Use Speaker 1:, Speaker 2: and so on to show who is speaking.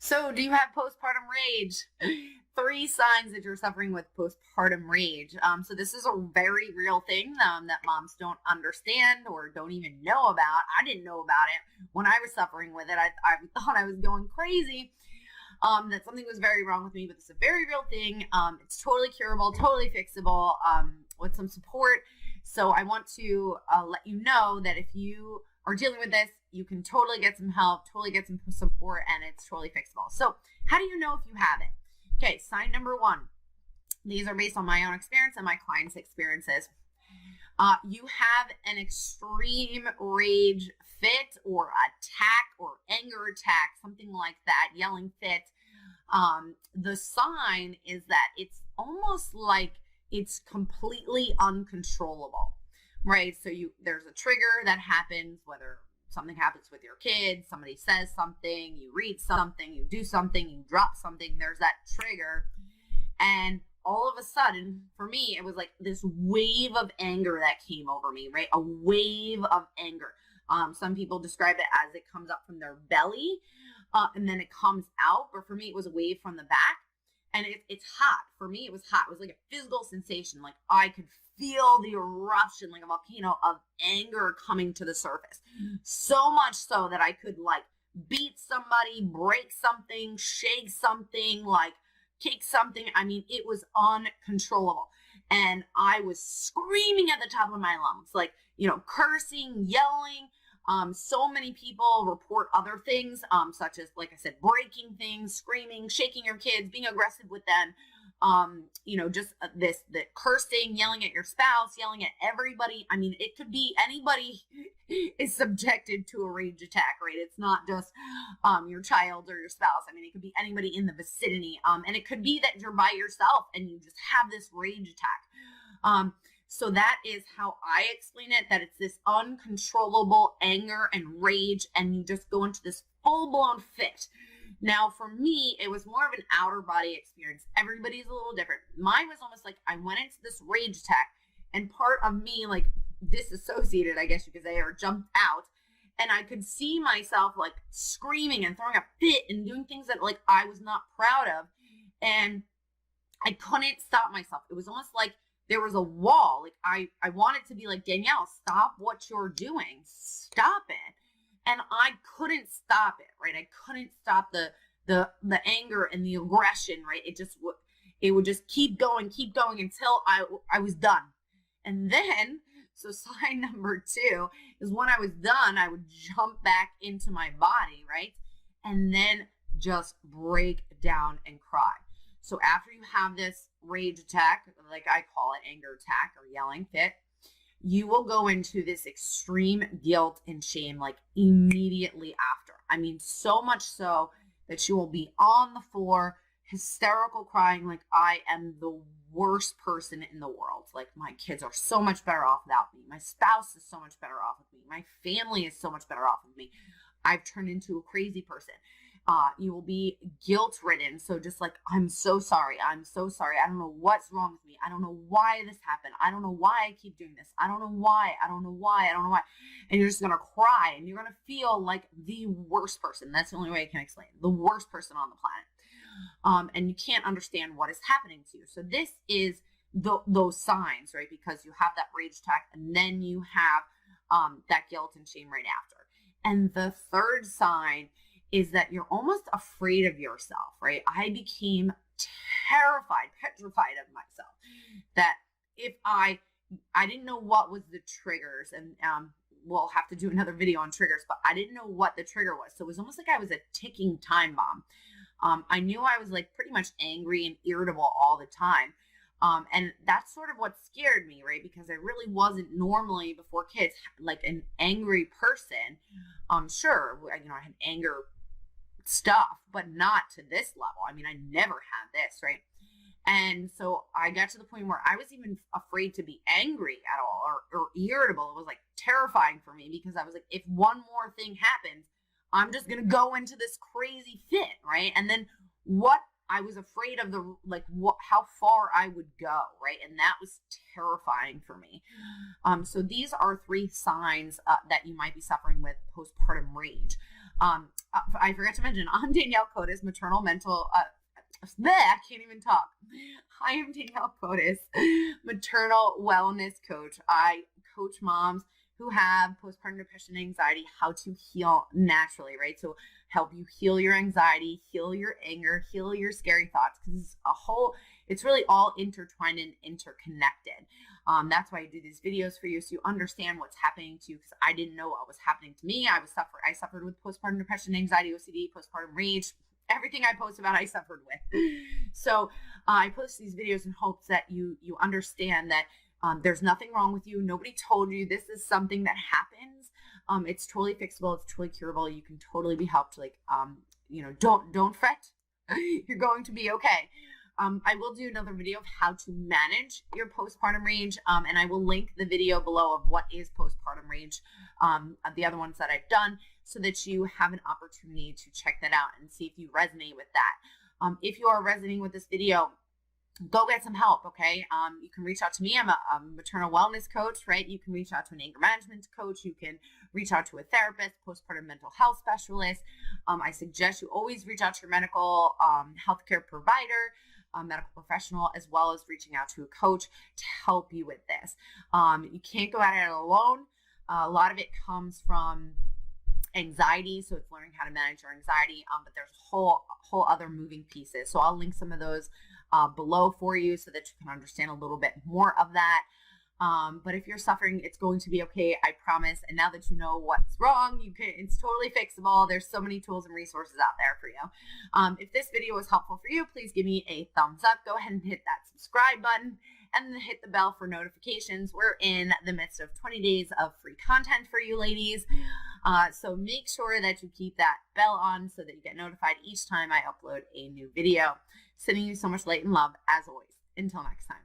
Speaker 1: So, do you have postpartum rage? Three signs that you're suffering with postpartum rage. So this is a very real thing that moms don't understand or don't even know about. I didn't know about it when I was suffering with it. I thought I was going crazy. That something was very wrong with me, but it's a very real thing. It's totally curable, totally fixable, with some support. So I want to let you know that if you are dealing with this, you can totally get some help, totally get some support, and it's totally fixable. So how do you know if you have it? Okay, sign number one. These are based on my own experience and my clients' experiences. You have an extreme rage fit or attack or anger attack, something like that, yelling fit. The sign is that it's almost like it's completely uncontrollable, right? So there's a trigger that happens, whether something happens with your kids, somebody says something, you read something, you do something, you drop something, there's that trigger. And all of a sudden, for me, it was like this wave of anger that came over me, right? A wave of anger. Some people describe it as it comes up from their belly, and then it comes out. But for me, it was a wave from the back. And it's hot. For me, it was hot. It was like a physical sensation. Like I could feel the eruption, like a volcano of anger coming to the surface. So much so that I could like beat somebody, break something, shake something, like kick something. I mean, it was uncontrollable. And I was screaming at the top of my lungs, like, cursing, yelling. So many people report other things, such as, like I said, breaking things, screaming, shaking your kids, being aggressive with them. Just the cursing, yelling at your spouse, yelling at everybody. I mean, it could be anybody is subjected to a rage attack, right? It's not just your child or your spouse. I mean, it could be anybody in the vicinity. And it could be that you're by yourself and you just have this rage attack. So that is how I explain it, that it's this uncontrollable anger and rage, and you just go into this full-blown fit. Now, for me, it was more of an outer body experience. Everybody's a little different. Mine was almost like I went into this rage attack, and part of me, like, disassociated, I guess you could say, or jumped out, and I could see myself, like, screaming and throwing a fit and doing things that, like, I was not proud of, and I couldn't stop myself. It was almost like there was a wall. Like I wanted to be like, Danielle, stop what you're doing. Stop it. And I couldn't stop it, right? I couldn't stop the anger and the aggression, right? It would just keep going until I was done. And then, so sign number 2 is when I was done, I would jump back into my body, right? And then just break down and cry. So after you have this rage attack, like I call it, anger attack or yelling fit, you will go into this extreme guilt and shame like immediately after. I mean, so much so that you will be on the floor, hysterical crying, like I am the worst person in the world. Like my kids are so much better off without me. My spouse is so much better off with me. My family is so much better off with me. I've turned into a crazy person. You will be guilt-ridden. So just like, I'm so sorry. I'm so sorry. I don't know what's wrong with me. I don't know why this happened. I don't know why I keep doing this. I don't know why. I don't know why. I don't know why. And you're just going to cry and you're going to feel like the worst person. That's the only way I can explain it. The worst person on the planet. And you can't understand what is happening to you. So this is those signs, right? Because you have that rage attack and then you have that guilt and shame right after. And the third sign is that you're almost afraid of yourself, right? I became terrified, petrified of myself, that if I didn't know what was the triggers, and we'll have to do another video on triggers, but I didn't know what the trigger was. So it was almost like I was a ticking time bomb. I knew I was like pretty much angry and irritable all the time. And that's sort of what scared me, right? Because I really wasn't normally, before kids, like an angry person. Sure, I had anger stuff, but not to this level. I mean, I never had this, right? And so I got to the point where I was even afraid to be angry at all or irritable. It was like terrifying for me because I was like, if one more thing happens, I'm just going to go into this crazy fit, right? And then what I was afraid of how far I would go, right? And that was terrifying for me. So these are 3 signs that you might be suffering with postpartum rage. I forgot to mention, I'm Danielle Cotis, maternal mental, I can't even talk. I am Danielle Cotis, maternal wellness coach. I coach moms who have postpartum depression and anxiety how to heal naturally, right? So help you heal your anxiety, heal your anger, heal your scary thoughts, because it's really all intertwined and interconnected. That's why I do these videos for you, so you understand what's happening to you, because I didn't know what was happening to me. I suffered with postpartum depression, anxiety, OCD, postpartum rage. Everything I post about, I suffered with. So I post these videos in hopes that you understand that there's nothing wrong with you. Nobody told you this is something that happens. It's totally fixable. It's totally curable. You can totally be helped. Like, don't fret. You're going to be okay. I will do another video of how to manage your postpartum rage, and I will link the video below of what is postpartum rage, the other ones that I've done, so that you have an opportunity to check that out and see if you resonate with that. If you are resonating with this video, go get some help, okay? You can reach out to me. I'm a maternal wellness coach, right? You can reach out to an anger management coach. You can reach out to a therapist, postpartum mental health specialist. I suggest you always reach out to your medical healthcare provider, medical professional, as well as reaching out to a coach to help you with this. You can't go at it alone. A lot of it comes from anxiety, so it's learning how to manage your anxiety, but there's whole other moving pieces. So I'll link some of those below for you so that you can understand a little bit more of that. But if you're suffering, it's going to be okay, I promise. And now that you know what's wrong, it's totally fixable. There's so many tools and resources out there for you. If this video was helpful for you, please give me a thumbs up. Go ahead and hit that subscribe button and then hit the bell for notifications. We're in the midst of 20 days of free content for you ladies. So make sure that you keep that bell on so that you get notified each time I upload a new video. Sending you so much light and love as always. Until next time.